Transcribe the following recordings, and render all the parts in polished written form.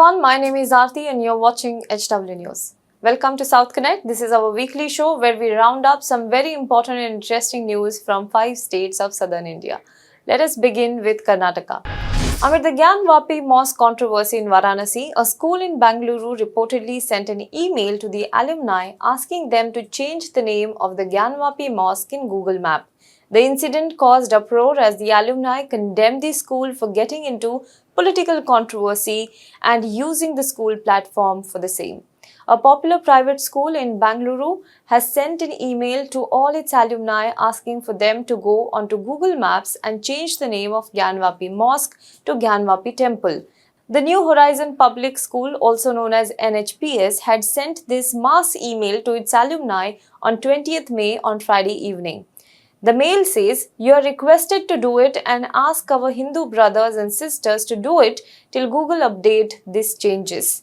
everyone, my name is Aarti and you're watching HW News. Welcome to South Connect. This is our weekly show where we round up some very important and interesting news from 5 states of southern India. Let us begin with Karnataka. Amid the Gyanvapi Mosque controversy in Varanasi, a school in Bangalore reportedly sent an email to the alumni asking them to change the name of the Gyanvapi Mosque in Google Map. The incident caused uproar as the alumni condemned the school for getting into political controversy and using the school platform for the same. A popular private school in Bangalore has sent an email to all its alumni asking for them to go onto Google Maps and change the name of Gyanvapi Mosque to Gyanvapi Temple. The New Horizon Public School, also known as NHPS, had sent this mass email to its alumni on 20th May on Friday evening. The mail says, "You are requested to do it and ask our Hindu brothers and sisters to do it till Google update these changes."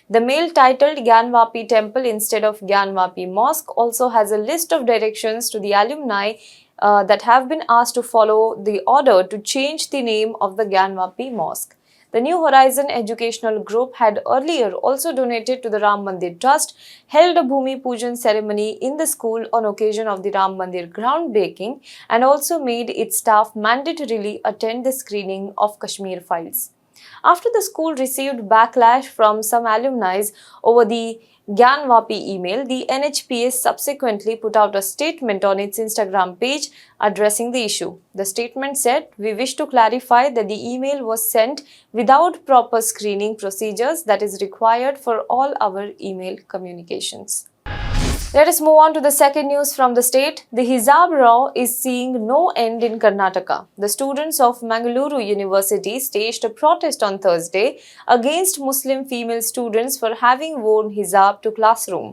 The mail titled Gyanvapi Temple instead of Gyanvapi Mosque also has a list of directions to the alumni that have been asked to follow the order to change the name of the Gyanvapi Mosque. The New Horizon Educational Group had earlier also donated to the Ram Mandir Trust, held a Bhumi Pujan ceremony in the school on occasion of the Ram Mandir groundbreaking, and also made its staff mandatorily attend the screening of Kashmir files. After the school received backlash from some alumni over the Gyanvapi email, the NHPS subsequently put out a statement on its Instagram page addressing the issue. The statement said, "We wish to clarify that the email was sent without proper screening procedures that is required for all our email communications." Let us move on to the second news from the state. The hijab row is seeing no end in Karnataka. The students of Mangaluru University staged a protest on Thursday against Muslim female students for having worn hijab to classroom.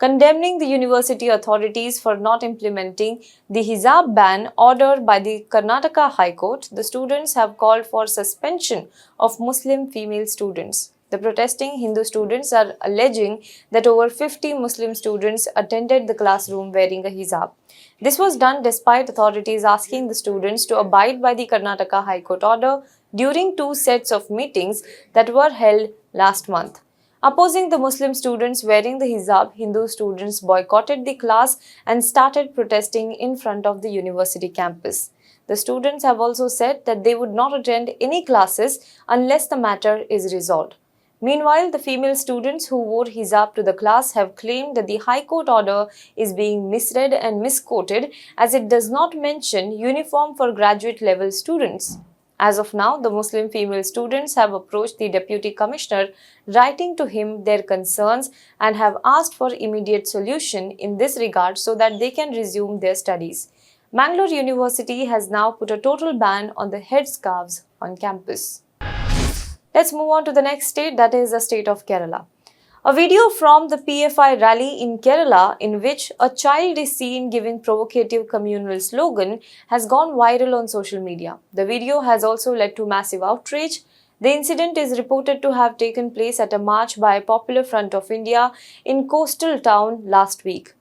Condemning the university authorities for not implementing the hijab ban ordered by the Karnataka High Court, the students have called for suspension of Muslim female students. The protesting Hindu students are alleging that over 50 Muslim students attended the classroom wearing a hijab. This was done despite authorities asking the students to abide by the Karnataka High Court order during 2 sets of meetings that were held last month. Opposing the Muslim students wearing the hijab, Hindu students boycotted the class and started protesting in front of the university campus. The students have also said that they would not attend any classes unless the matter is resolved. Meanwhile, the female students who wore hijab to the class have claimed that the High Court order is being misread and misquoted as it does not mention uniform for graduate level students. As of now, the Muslim female students have approached the Deputy Commissioner, writing to him their concerns and have asked for immediate solution in this regard so that they can resume their studies. Mangalore University has now put a total ban on the headscarves on campus. Let's move on to the next state, that is the state of Kerala. A video from the PFI rally in Kerala in which a child is seen giving provocative communal slogan has gone viral on social media. The video has also led to massive outrage. The incident is reported to have taken place at a march by Popular Front of India in coastal town last week.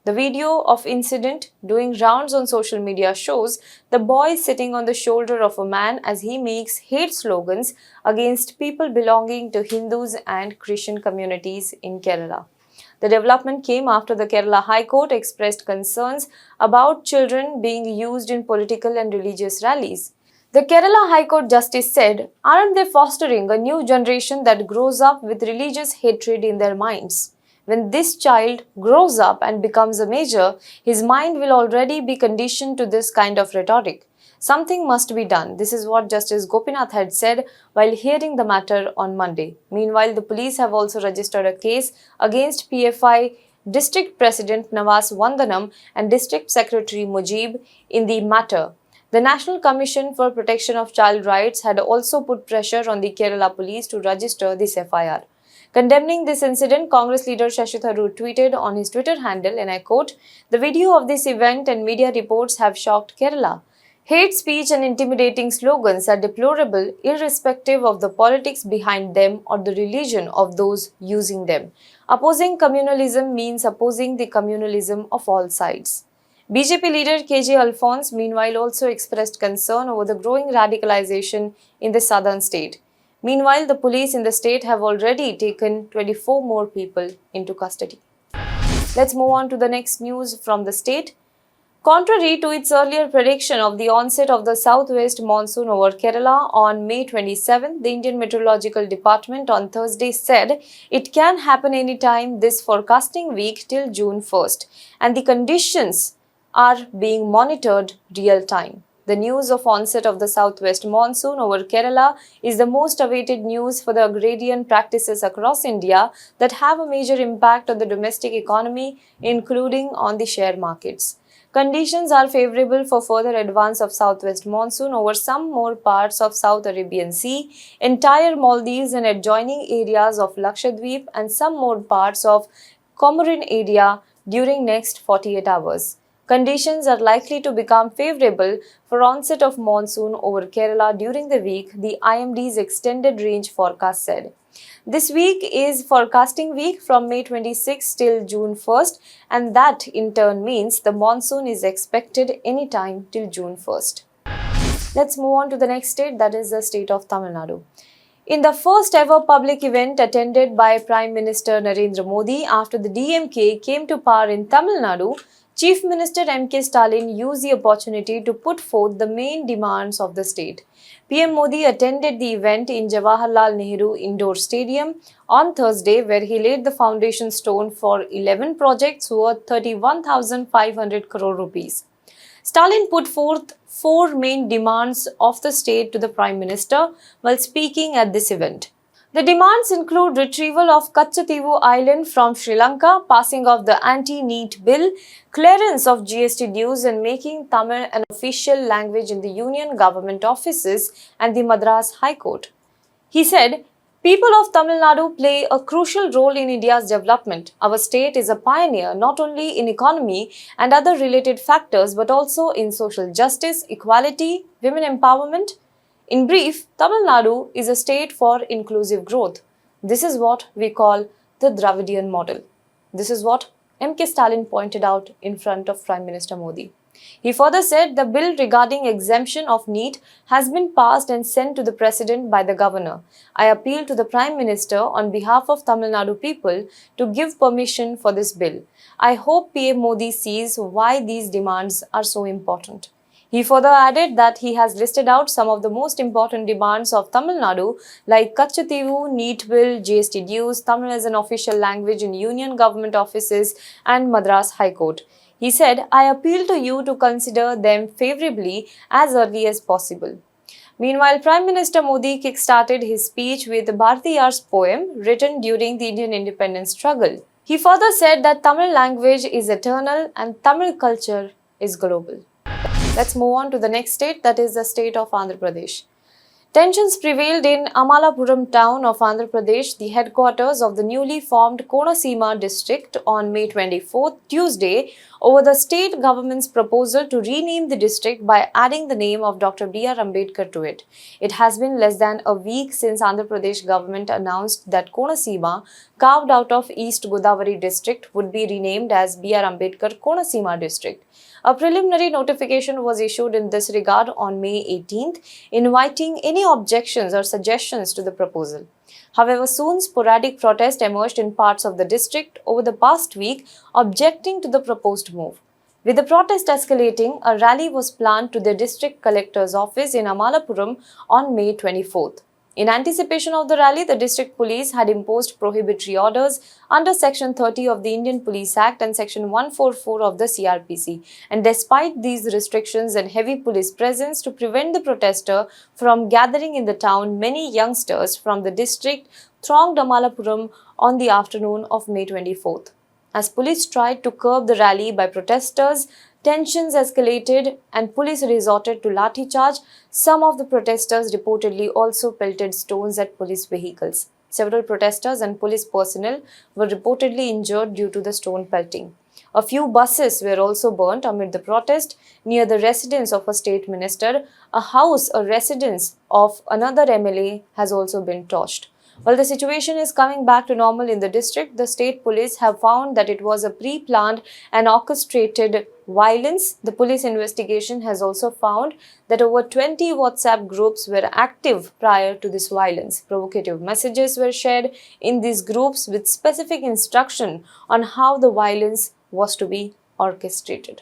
The video of incident doing rounds on social media shows the boy sitting on the shoulder of a man as he makes hate slogans against people belonging to Hindus and Christian communities in Kerala. The development came after the Kerala High Court expressed concerns about children being used in political and religious rallies. The Kerala High Court Justice said, "Aren't they fostering a new generation that grows up with religious hatred in their minds? When this child grows up and becomes a major, his mind will already be conditioned to this kind of rhetoric. Something must be done." This is what Justice Gopinath had said while hearing the matter on Monday. Meanwhile, the police have also registered a case against PFI District President Nawaz Vandanam and District Secretary Mujib in the matter. The National Commission for Protection of Child Rights had also put pressure on the Kerala police to register this FIR. Condemning this incident, Congress leader Shashi Tharoor tweeted on his Twitter handle, and I quote, "The video of this event and media reports have shocked Kerala. Hate speech and intimidating slogans are deplorable irrespective of the politics behind them or the religion of those using them. Opposing communalism means opposing the communalism of all sides." BJP leader KJ Alphonse meanwhile also expressed concern over the growing radicalization in the southern state. Meanwhile, the police in the state have already taken 24 more people into custody. Let's move on to the next news from the state. Contrary to its earlier prediction of the onset of the southwest monsoon over Kerala on May 27, the Indian Meteorological Department on Thursday said it can happen anytime this forecasting week till June 1st, and the conditions are being monitored real time. The news of onset of the southwest monsoon over Kerala is the most awaited news for the agrarian practices across India that have a major impact on the domestic economy, including on the share markets. Conditions are favorable for further advance of southwest monsoon over some more parts of South Arabian Sea, entire Maldives and adjoining areas of Lakshadweep, and some more parts of Comorin area during next 48 hours. Conditions are likely to become favorable for onset of monsoon over Kerala during the week, the IMD's extended range forecast said. This week is forecasting week from May 26 till June 1st, and that in turn means the monsoon is expected anytime till June 1st. Let's move on to the next state, that is the state of Tamil Nadu. In the first ever public event attended by Prime Minister Narendra Modi after the DMK came to power in Tamil Nadu, Chief Minister MK Stalin used the opportunity to put forth the main demands of the state. PM Modi attended the event in Jawaharlal Nehru Indoor Stadium on Thursday, where he laid the foundation stone for 11 projects worth 31,500 crore rupees. Stalin put forth 4 main demands of the state to the Prime Minister while speaking at this event. The demands include retrieval of Katchatheevu island from Sri Lanka, passing of the anti-NEET bill, clearance of GST dues, and making Tamil an official language in the union government offices and the Madras High Court. He said, "People of Tamil Nadu play a crucial role in India's development. Our state is a pioneer not only in economy and other related factors but also in social justice, equality, women empowerment. In brief, Tamil Nadu is a state for inclusive growth. This is what we call the Dravidian model." This is what MK Stalin pointed out in front of Prime Minister Modi. He further said the bill regarding exemption of NEET has been passed and sent to the President by the Governor. I appeal to the Prime Minister on behalf of Tamil Nadu people to give permission for this bill. I hope PM Modi sees why these demands are so important. He further added that he has listed out some of the most important demands of Tamil Nadu like Katchatheevu, NEET bill, GST dues, Tamil as an official language in union government offices, and Madras High Court. He said, "I appeal to you to consider them favorably as early as possible." Meanwhile, Prime Minister Modi kick-started his speech with Bharatiyar's poem written during the Indian independence struggle. He further said that Tamil language is eternal and Tamil culture is global. Let's move on to the next state, that is the state of Andhra Pradesh. Tensions prevailed in Amalapuram town of Andhra Pradesh, the headquarters of the newly formed Konaseema district, on May 24th, Tuesday, over the state government's proposal to rename the district by adding the name of Dr. B.R. Ambedkar to it. It has been less than a week since Andhra Pradesh government announced that Konaseema, carved out of East Godavari district, would be renamed as B.R. Ambedkar Konaseema district. A preliminary notification was issued in this regard on May 18th, inviting any objections or suggestions to the proposal. However, soon sporadic protest emerged in parts of the district over the past week, objecting to the proposed move. With the protest escalating, a rally was planned to the district collector's office in Amalapuram on May 24th. In anticipation of the rally, the district police had imposed prohibitory orders under Section 30 of the Indian Police Act and Section 144 of the CRPC. And despite these restrictions and heavy police presence to prevent the protester from gathering in the town, many youngsters from the district thronged Amalapuram on the afternoon of May 24th. As police tried to curb the rally by protesters, tensions escalated and police resorted to lathi charge. Some of the protesters reportedly also pelted stones at police vehicles. Several protesters and police personnel were reportedly injured due to the stone pelting. A few buses were also burnt amid the protest near the residence of a state minister. A house, a residence of another MLA, has also been torched. While the situation is coming back to normal in the district, the state police have found that it was a pre-planned and orchestrated violence, the police investigation has also found that over 20 WhatsApp groups were active prior to this violence. Provocative messages were shared in these groups with specific instruction on how the violence was to be orchestrated.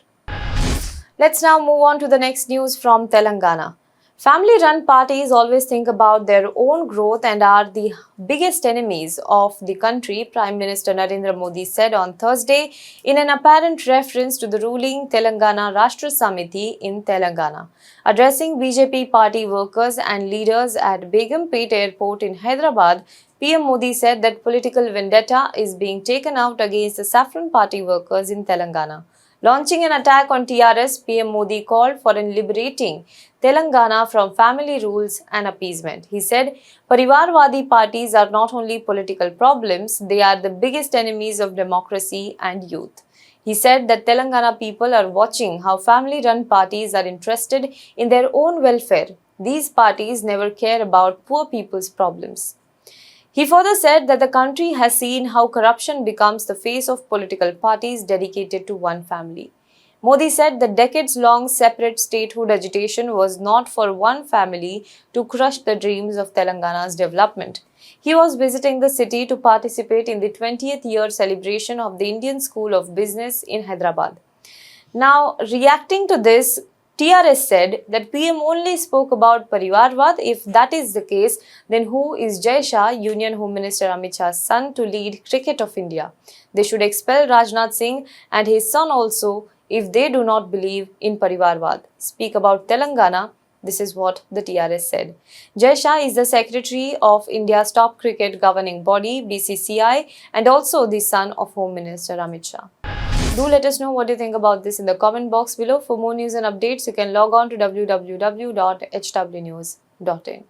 Let's now move on to the next news from Telangana. Family-run parties always think about their own growth and are the biggest enemies of the country, Prime Minister Narendra Modi said on Thursday in an apparent reference to the ruling Telangana Rashtra Samiti in Telangana. Addressing BJP party workers and leaders at Begumpet Airport in Hyderabad, PM Modi said that political vendetta is being taken out against the Saffron Party workers in Telangana. Launching an attack on TRS, PM Modi called for liberating Telangana from family rules and appeasement. He said, Parivarwadi parties are not only political problems, they are the biggest enemies of democracy and youth. He said that Telangana people are watching how family-run parties are interested in their own welfare. These parties never care about poor people's problems. He further said that the country has seen how corruption becomes the face of political parties dedicated to one family. Modi said the decades-long separate statehood agitation was not for one family to crush the dreams of Telangana's development. He was visiting the city to participate in the 20th year celebration of the Indian School of Business in Hyderabad. Now, reacting to this, TRS said that PM only spoke about Parivarwad. If that is the case, then who is Jai Shah, Union Home Minister Amit Shah's son, to lead cricket of India? They should expel Rajnath Singh and his son also if they do not believe in Parivarwad. Speak about Telangana. This is what the TRS said. Jai Shah is the secretary of India's top cricket governing body, BCCI, and also the son of Home Minister Amit Shah. Do let us know what you think about this in the comment box below. For more news and updates, you can log on to www.hwnews.in.